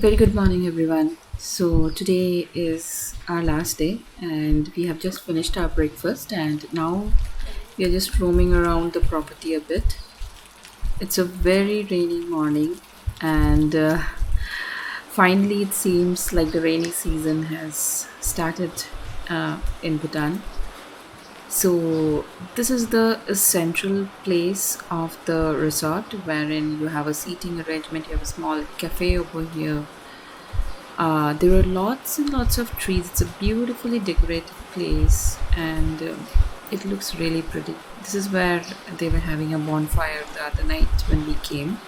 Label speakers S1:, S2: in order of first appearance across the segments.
S1: Very good morning, everyone. So, today is our last day, and we have just finished our breakfast, and now we are just roaming around the property a bit. It's a very rainy morning, and finally, it seems like the rainy season has started in Bhutan. So, this is the central place of the resort wherein you have a seating arrangement, you have a small cafe over here. There are lots and lots of trees. It's a beautifully decorated place and it looks really pretty. This is where they were having a bonfire the other night when we came.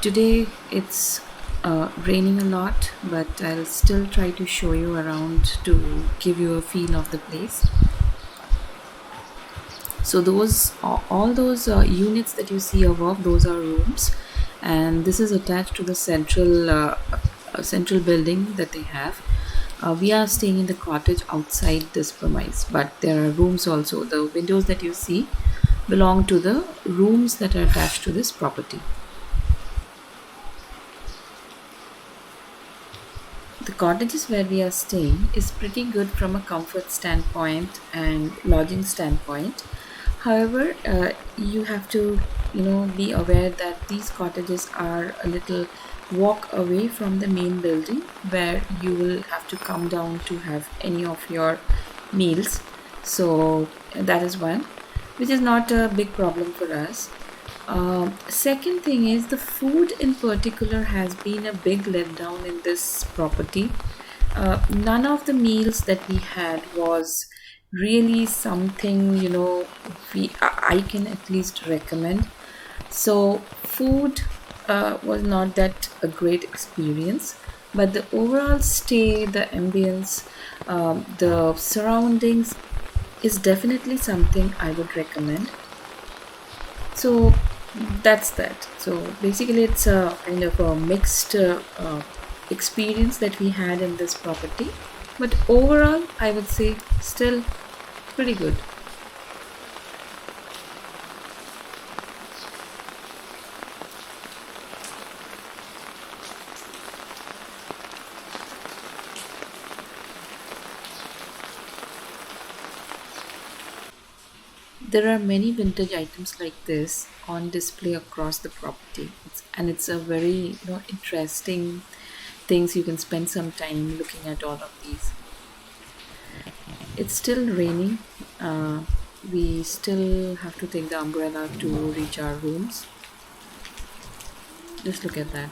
S1: Today it's raining a lot, but I'll still try to show you around to give you a feel of the place. So those all those units that you see above, those are rooms, and this is attached to the central building that they have. We are staying in the cottage outside this premise, but there are rooms also. The windows that you see belong to the rooms that are attached to this property. The cottages where we are staying is pretty good from a comfort standpoint and lodging standpoint. However, you have to, be aware that these cottages are a little walk away from the main building where you will have to come down to have any of your meals. So that is one, which is not a big problem for us. Second thing is the food in particular has been a big letdown in this property. None of the meals that we had was really something I can at least recommend. So food was not that a great experience, but the overall stay, the ambience, the surroundings is definitely something I would recommend. So that's that. So basically, it's a kind of a mixed experience that we had in this property, but overall, I would say still pretty good. There are many vintage items like this on display across the property, and it's a very interesting things. You can spend some time looking at all of these. It's still raining. We still have to take the umbrella to reach our rooms. Just look at that.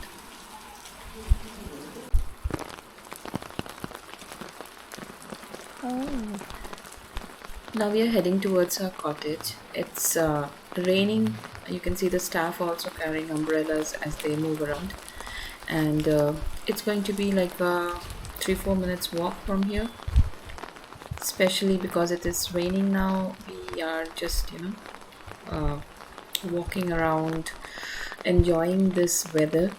S1: Now we are heading towards our cottage. It's raining. You can see the staff also carrying umbrellas as they move around, and it's going to be like a 3-4 minutes walk from here. Especially because it is raining now, we are just uh, walking around, enjoying this weather.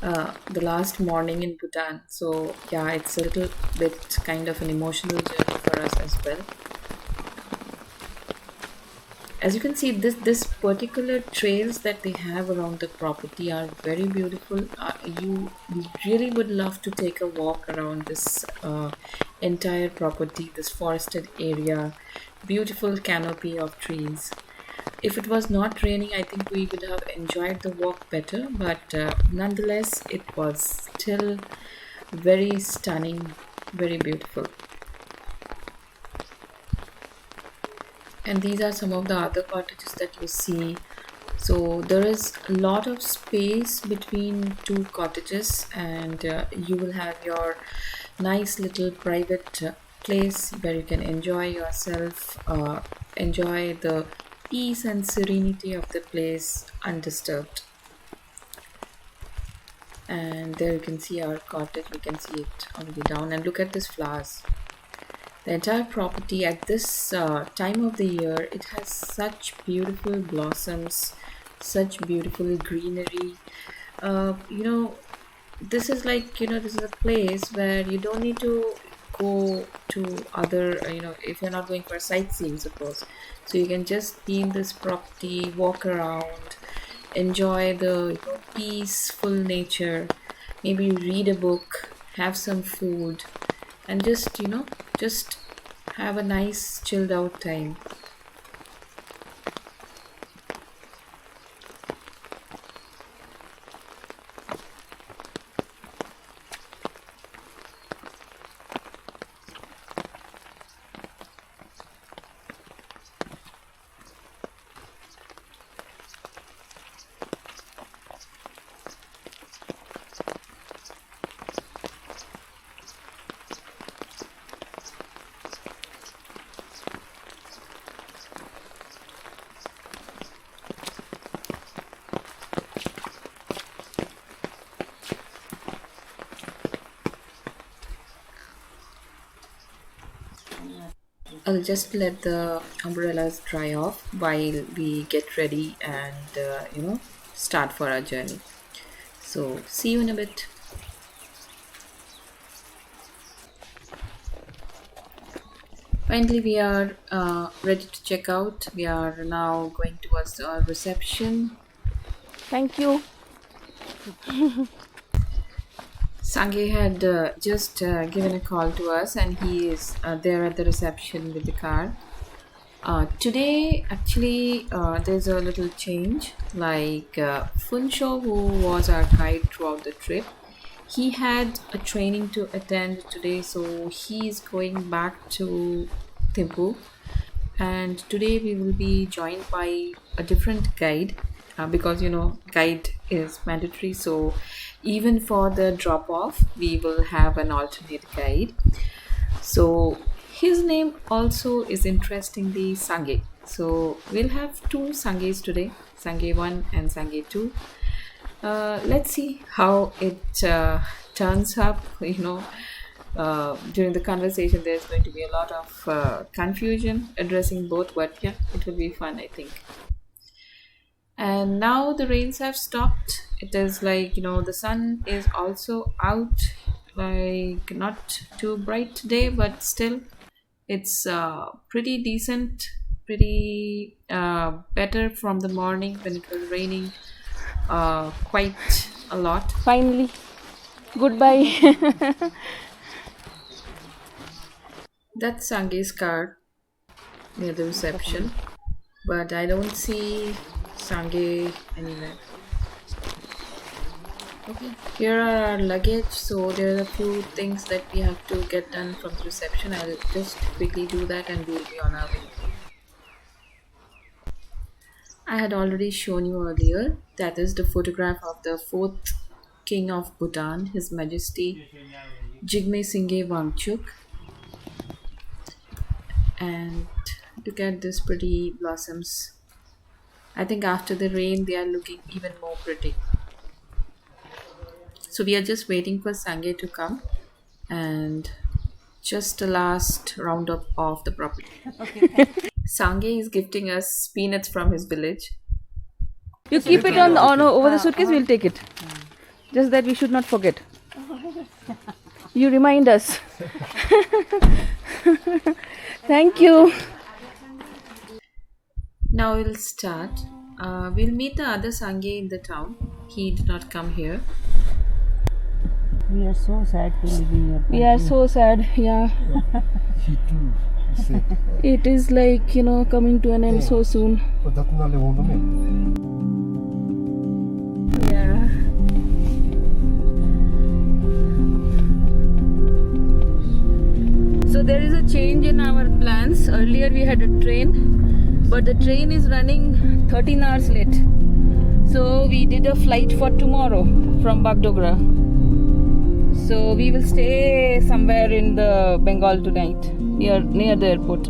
S1: The last morning in Bhutan, so yeah, it's a little bit kind of an emotional journey for us as well. As you can see, this particular trails that they have around the property are very beautiful. You really would love to take a walk around this entire property, this forested area, beautiful canopy of trees. If it was not raining, I think we would have enjoyed the walk better, but nonetheless, it was still very stunning, very beautiful. And these are some of the other cottages that you see. So there is a lot of space between two cottages, and you will have your nice little private place where you can enjoy yourself, enjoy the peace and serenity of the place undisturbed. And there you can see our cottage. We can see it already down, and look at these flowers. The entire property at this time of the year, it has such beautiful blossoms, such beautiful greenery. Uh, you know, this is like, this is a place where you don't need to go to other, if you're not going for sightseeing, suppose. So you can just be in this property, walk around, enjoy the peaceful nature, maybe read a book, have some food, and just have a nice chilled out time. I'll just let the umbrellas dry off while we get ready and start for our journey. So, see you in a bit. Finally, we are ready to check out. We are now going towards our reception.
S2: Thank you.
S1: Sange had just given a call to us, and he is there at the reception with the car. Today, actually, there's a little change. Like Funsho, who was our guide throughout the trip, he had a training to attend today, so he is going back to Thimphu. And today we will be joined by a different guide because guide is mandatory. So even for the drop off, we will have an alternate guide. So his name also is interestingly Sange. So we'll have two Sanges today, Sange 1 and Sange 2. Let's see how it turns up. During the conversation, there's going to be a lot of confusion addressing both, but yeah, it will be fun, I think. And now the rains have stopped. It is like, the sun is also out, like not too bright today, but still it's pretty decent, pretty better from the morning when it was raining quite a lot.
S2: Finally. Goodbye.
S1: That's Sange's car near the reception, but I don't see Sange anywhere. Okay, here are our luggage. So there are a few things that we have to get done from the reception. I'll just quickly do that and we'll be on our way. I had already shown you earlier. That is the photograph of the fourth king of Bhutan, His Majesty Jigme Singye Wangchuk. And look at these pretty blossoms. I think after the rain, they are looking even more pretty. So we are just waiting for Sange to come and just a last roundup of the property. Sange is gifting us peanuts from his village.
S2: You keep it on over the suitcase, we'll take it. Just that we should not forget. You remind us. Thank you.
S1: Now we'll start. We'll meet the other Sange in the town. He did not come here.
S3: We are so sad to live in your country.
S2: We are so sad, yeah.
S3: He too. Sick.
S2: It is like, coming to an end so soon. Yeah. So there is a change in our plans. Earlier we had a train, but the train is running 13 hours late. So we did a flight for tomorrow from Bagdogra. So we will stay somewhere in the Bengal tonight, near the airport.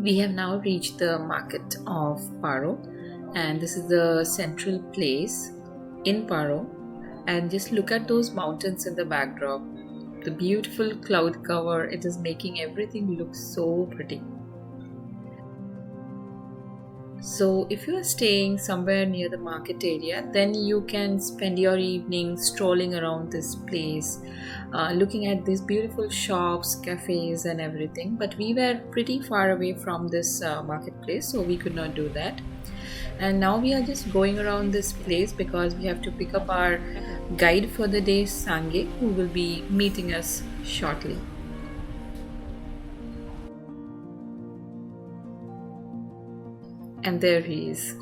S1: We have now reached the market of Paro, and this is the central place in Paro. And just look at those mountains in the backdrop. The beautiful cloud cover, it is making everything look so pretty. So, if you are staying somewhere near the market area, then you can spend your evening strolling around this place, looking at these beautiful shops, cafes, and everything. But we were pretty far away from this marketplace, so we could not do that. And now we are just going around this place because we have to pick up our guide for the day, Sange, who will be meeting us shortly. And there he is.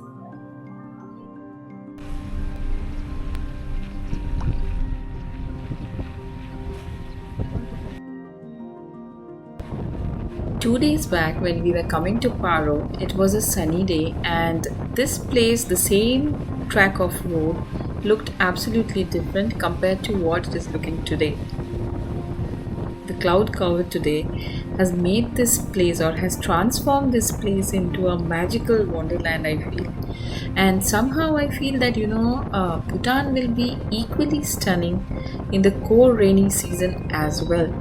S1: Two days back, when we were coming to Paro, it was a sunny day, and this place, the same track of road, looked absolutely different compared to what it is looking today. The cloud cover today has made this place, or has transformed this place into a magical wonderland, I feel. And somehow I feel that Bhutan will be equally stunning in the core rainy season as well.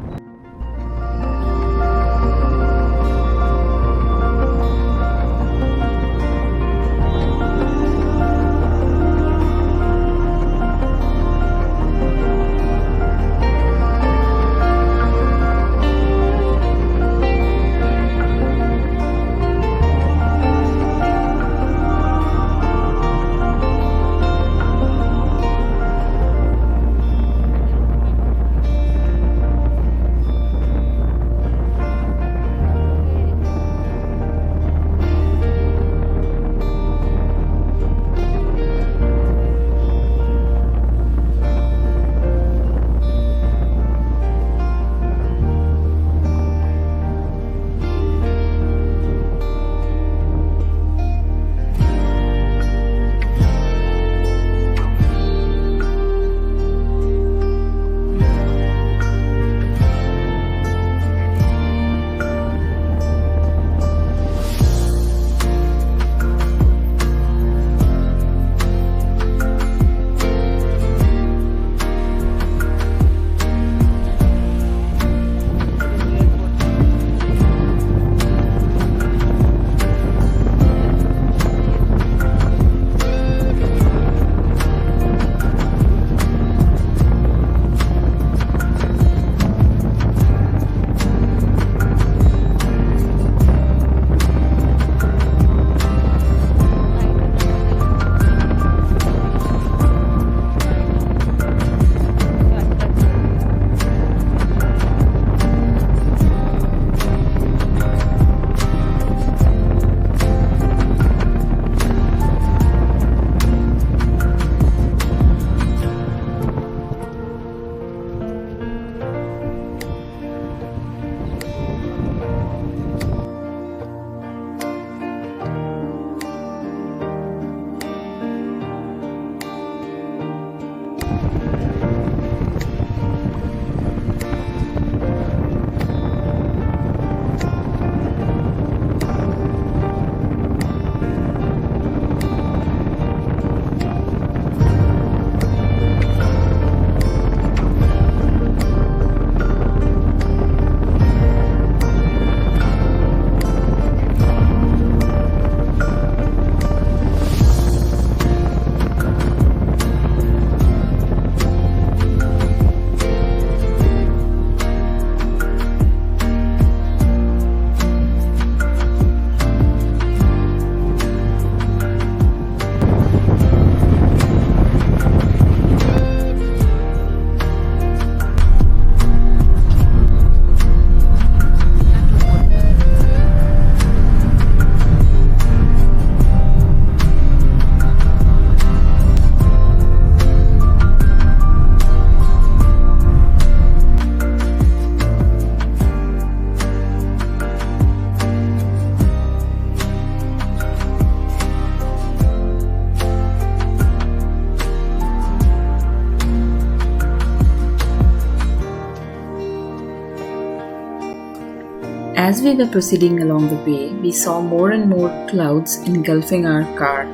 S1: As we were proceeding along the way, we saw more and more clouds engulfing our car.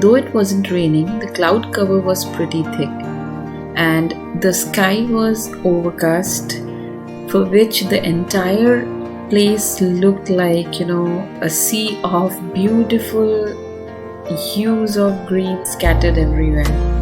S1: Though it wasn't raining, the cloud cover was pretty thick, and the sky was overcast, for which the entire place looked like, a sea of beautiful hues of green scattered everywhere.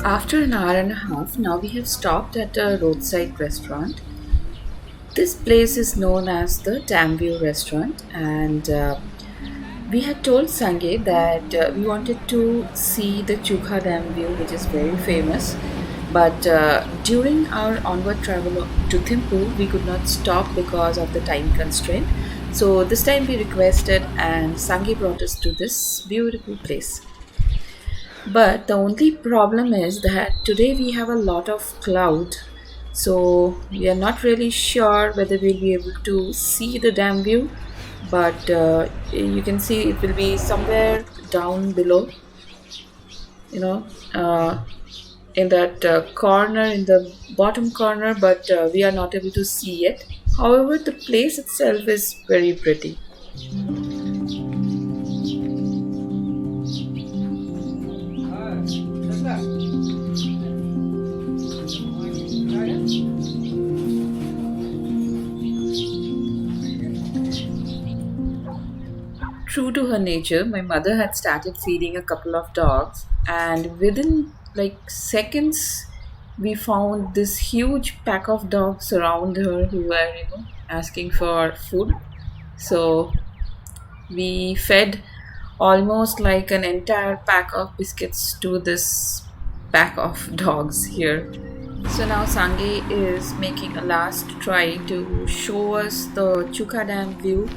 S1: After an hour and a half, now we have stopped at a roadside restaurant. This place is known as the Dam View restaurant, and we had told Sange that we wanted to see the Chukha Dam View, which is very famous. But during our onward travel to Thimphu, we could not stop because of the time constraint. So this time we requested, and Sange brought us to this beautiful place. But the only problem is that today we have a lot of cloud, so we are not really sure whether we'll be able to see the dam view. But you can see it will be somewhere down below, you know, in that corner, in the bottom corner, but we are not able to see it. However, the place itself is very pretty. True to her nature, my mother had started feeding a couple of dogs, and within like seconds, we found this huge pack of dogs around her who were, asking for food. So we fed almost like an entire pack of biscuits to this pack of dogs here. So now Sange is making a last try to show us the Chukha Dam view.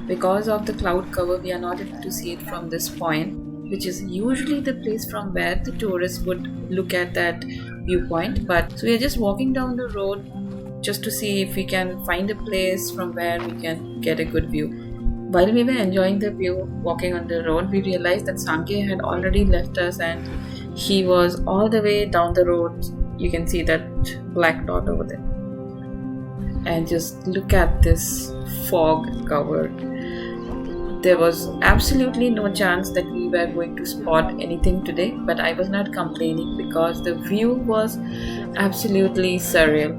S1: Because of the cloud cover, we are not able to see it from this point, which is usually the place from where the tourists would look at that viewpoint. But so we are just walking down the road just to see if we can find a place from where we can get a good view. While we were enjoying the view walking on the road, we realized that Sange had already left us and he was all the way down the road. You can see that black dot over there. And just look at this fog cover. there was absolutely no chance that we were going to spot anything today, but I was not complaining because the view was absolutely surreal.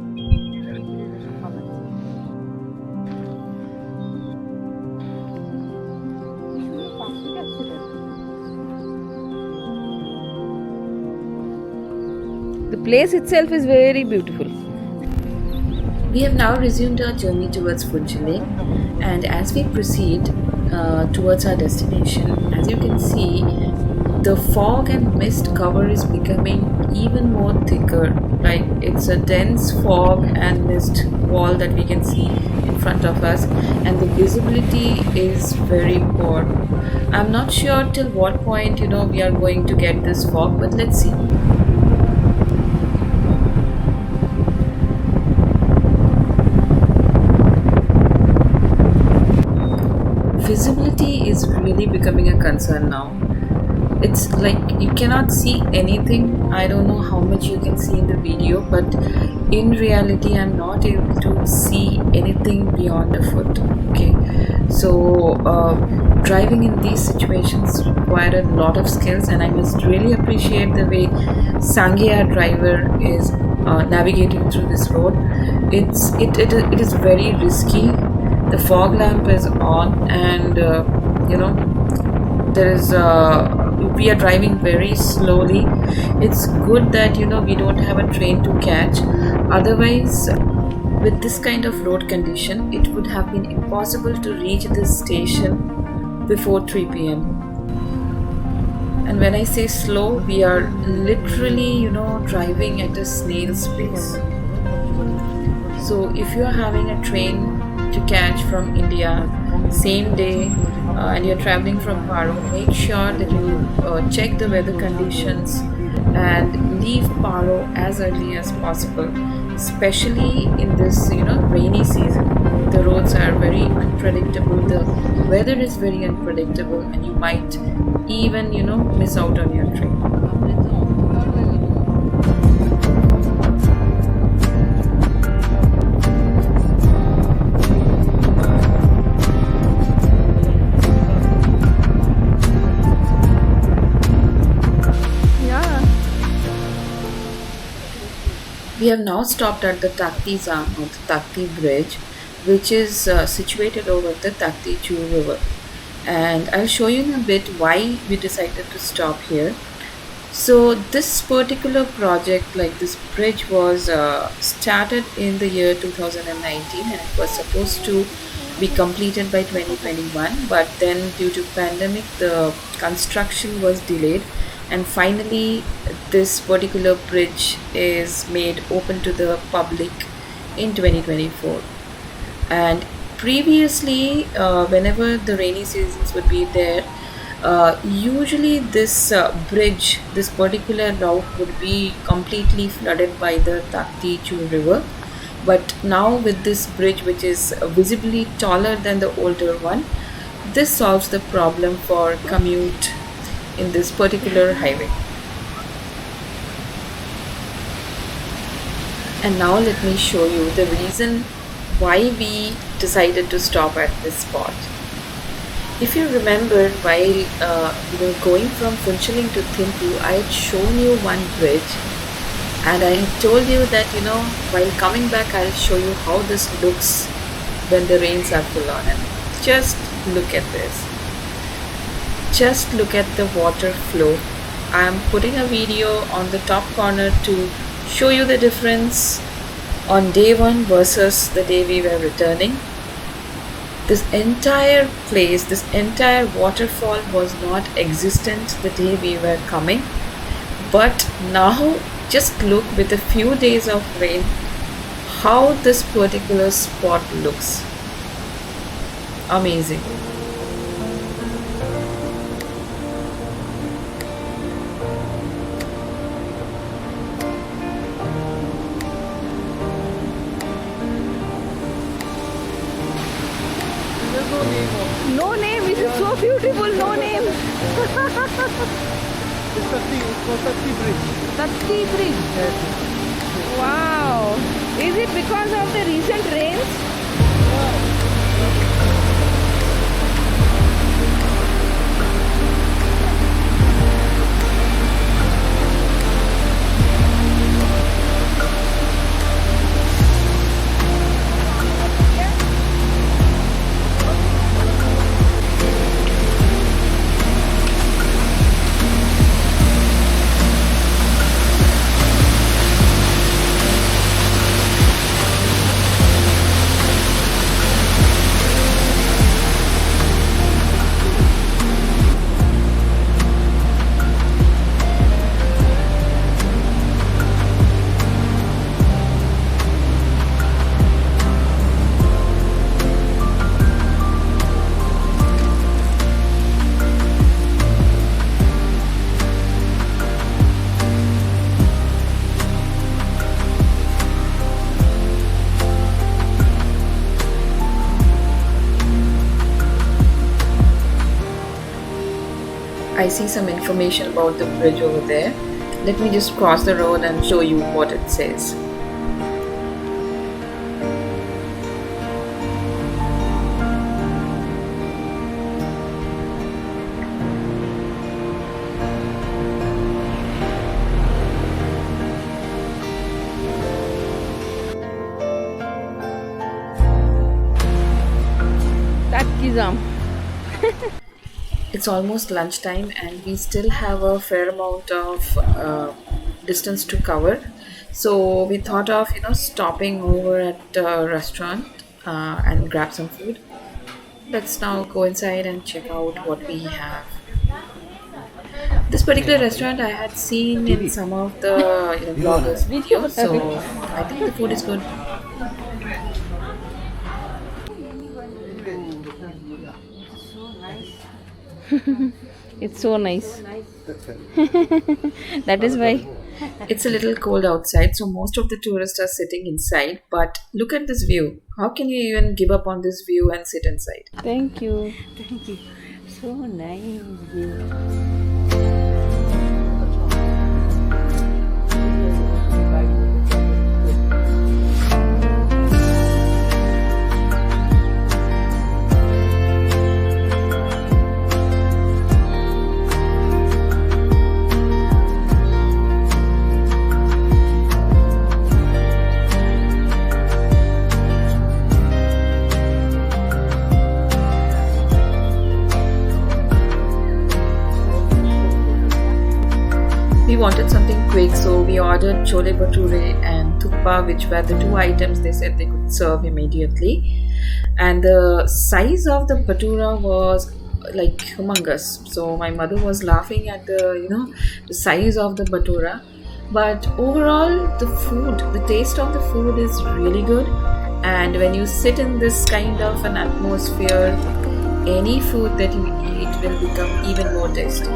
S2: The place itself is very beautiful.
S1: We have now resumed our journey towards Funchale, and as we proceed towards our destination, as you can see, the fog and mist cover is becoming even more thicker. Like it's a dense fog and mist wall that we can see in front of us, and the visibility is very poor. I'm not sure till what point we are going to get this fog, but let's see. Visibility is really becoming a concern now. It's like you cannot see anything. I don't know how much you can see in the video, but in reality I'm not able to see anything beyond a foot. Okay, so driving in these situations require a lot of skills, and I must really appreciate the way Sangya driver is navigating through this road. It is very risky. The fog lamp is on, and there is we are driving very slowly. It's good that we don't have a train to catch. Otherwise, with this kind of road condition, it would have been impossible to reach this station before 3 p.m. And when I say slow, we are literally driving at a snail's pace. So if you are having a train to catch from India same day and you're traveling from Paro, make sure that you check the weather conditions and leave Paro as early as possible, especially in this rainy season. The roads are very unpredictable, the weather is very unpredictable, and you might even miss out on your train. We have now stopped at the Takti Zam, or the Takti Bridge, which is situated over the Takti River. And I'll show you in a bit why we decided to stop here. So this particular project, like this bridge, was started in the year 2019, and it was supposed to be completed by 2021, but then due to pandemic the construction was delayed, and finally this particular bridge is made open to the public in 2024. And previously whenever the rainy seasons would be there, usually this bridge, this particular route would be completely flooded by the Takti river. But now with this bridge, which is visibly taller than the older one, this solves the problem for commute in this particular highway. And now let me show you the reason why we decided to stop at this spot. If you remember, while going from Funchaling to Thimphu, I had shown you one bridge, and I had told you that while coming back I'll show you how this looks when the rains are full on. And just look at this. Just look at the water flow. I am putting a video on the top corner to show you the difference on day one versus the day we were returning. This entire place, this entire waterfall was not existent the day we were coming, but now just look, with a few days of rain, how this particular spot looks. Amazing.
S2: No name, it is so beautiful, no name.
S3: It's Takti Bridge.
S2: Tatki Bridge. Wow. Is it because of the recent rains?
S1: I see some information about the bridge over there. Let me just cross the road and show you what it says.
S2: Tatki jam.
S1: It's almost lunchtime and we still have a fair amount of distance to cover. So we thought of stopping over at a restaurant and grab some food. Let's now go inside and check out what we have. This particular restaurant I had seen in some of the bloggers' videos, so I think the food is good.
S2: It's so nice. That is why.
S1: It's a little cold outside, so most of the tourists are sitting inside. But look at this view. How can you even give up on this view and sit inside?
S2: Thank you.
S3: Thank you. So nice view.
S1: We wanted something quick, so we ordered chole bhature and thukpa, which were the two items they said they could serve immediately. And the size of the bhatura was like humongous. So my mother was laughing at the size of the bhatura. But overall, the taste of the food is really good. And when you sit in this kind of an atmosphere, any food that you eat will become even more tasty.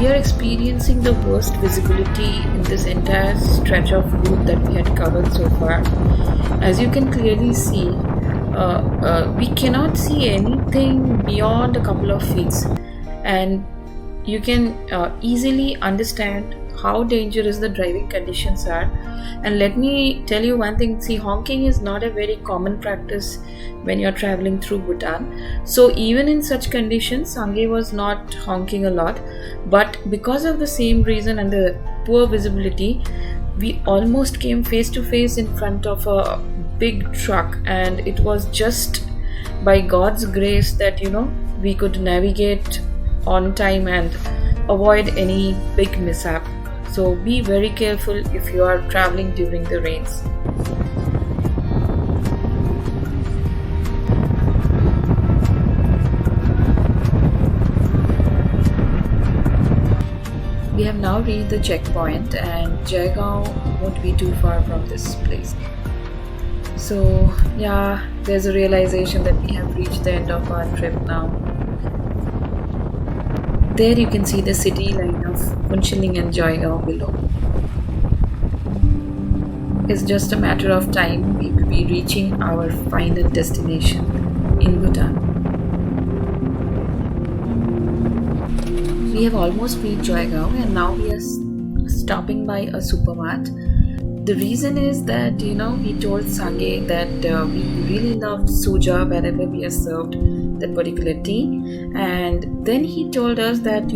S1: we are experiencing the worst visibility in this entire stretch of route that we had covered so far. As you can clearly see, we cannot see anything beyond a couple of feet, and you can easily understand how dangerous the driving conditions are. And let me tell you one thing, see, honking is not a very common practice when you're traveling through Bhutan. So even in such conditions, Sange was not honking a lot, but because of the same reason and the poor visibility, we almost came face to face in front of a big truck, and it was just by God's grace that we could navigate on time and avoid any big mishap. So be very careful if you are traveling during the rains. We have now reached the checkpoint, and Jaigaon won't be too far from this place. So yeah, there's a realization that we have reached the end of our trip now. There you can see the city line of Phuentsholing and Jaigaon below. It's just a matter of time we will be reaching our final destination in Bhutan. We have almost reached Jaigaon, and now we are stopping by a supermart. The reason is that we told Sange that we really loved Suja wherever we are served that particular tea, and then he told us that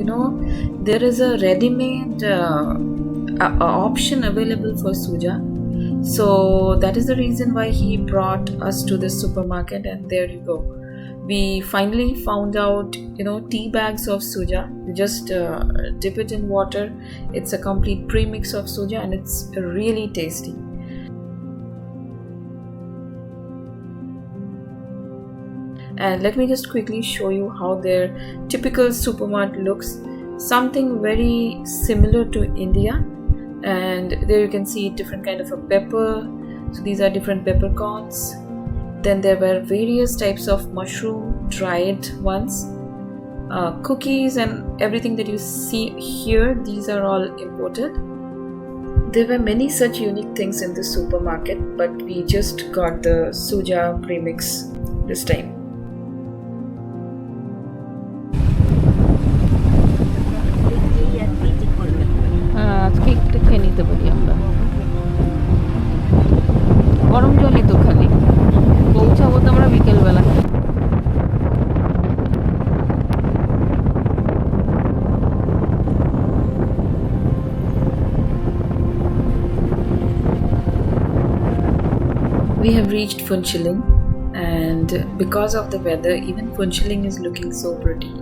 S1: there is a ready-made option available for Suja. So that is the reason why he brought us to this supermarket, and there you go. We finally found out tea bags of Suja. You just dip it in water. It's a complete premix of Suja, and it's really tasty. And let me just quickly show you how their typical supermarket looks. Something very similar to India. And there you can see different kind of a pepper. So these are different peppercorns. Then there were various types of mushroom, dried ones, cookies, and everything that you see here. These are all imported. There were many such unique things in the supermarket, but we just got the Suja premix this time.
S2: আজকে একটু খেয়ে নিতে পারি আমরা, গরম জলই তো খালি, পৌঁছাবো তো আমরা বিকেলবেলা।
S1: We have reached Phuentsholing, and because of the weather, even Phuentsholing is looking so pretty.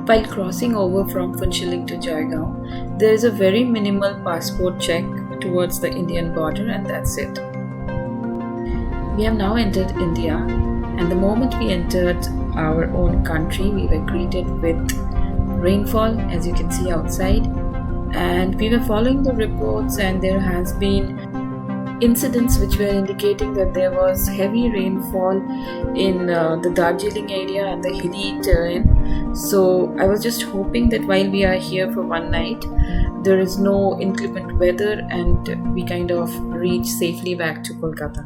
S1: While crossing over from Phuentsholing to Jaigaon, there is a very minimal passport check towards the Indian border, and that's it. We have now entered India, and the moment we entered our own country, we were greeted with rainfall, as you can see outside, and we were following the reports, and there has been incidents which were indicating that there was heavy rainfall in the Darjeeling area and the hilly terrain. So I was just hoping that while we are here for one night, there is no inclement weather and we kind of reach safely back to Kolkata.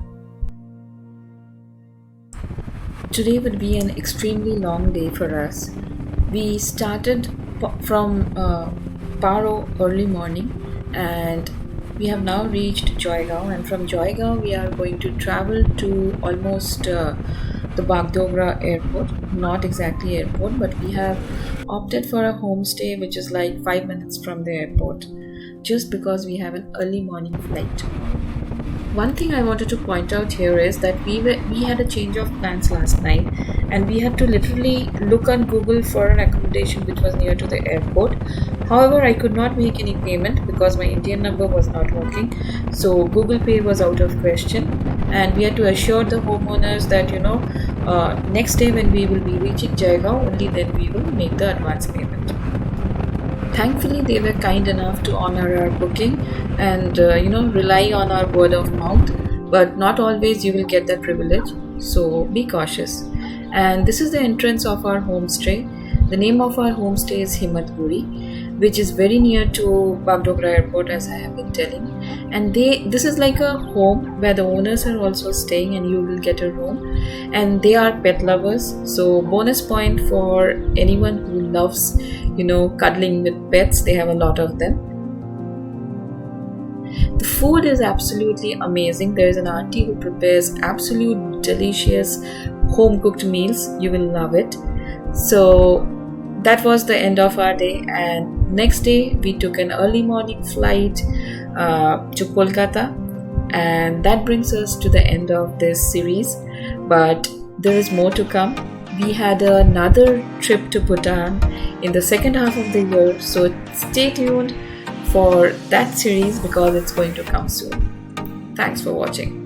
S1: Today would be an extremely long day for us. We started from Paro early morning, and we have now reached Jaigaon, and from Jaigaon we are going to travel to almost the Bagdogra airport. Not exactly airport, but we have opted for a homestay which is like 5 minutes from the airport, just because we have an early morning flight. One thing I wanted to point out here is that we had a change of plans last night, and we had to literally look on Google for an accommodation which was near to the airport. However, I could not make any payment because my Indian number was not working, so Google Pay was out of question, and we had to assure the homeowners that next day when we will be reaching Jaigaon, only then we will make the advance payment. Thankfully, they were kind enough to honor our booking and rely on our word of mouth. But not always you will get that privilege, so be cautious. And this is the entrance of our homestay. The name of our homestay is Himmat, which is very near to Bagdogra Airport, as I have been telling. And this is like a home where the owners are also staying, and you will get a room. And they are pet lovers, so bonus point for anyone who loves, cuddling with pets. They have a lot of them. The food is absolutely amazing. There is an auntie who prepares absolute delicious home cooked meals. You will love it. So that was the end of our day, and next day we took an early morning flight to Kolkata, and that brings us to the end of this series. But there is more to come. We had another trip to Bhutan in the second half of the year, so stay tuned for that series because it's going to come soon. Thanks for watching.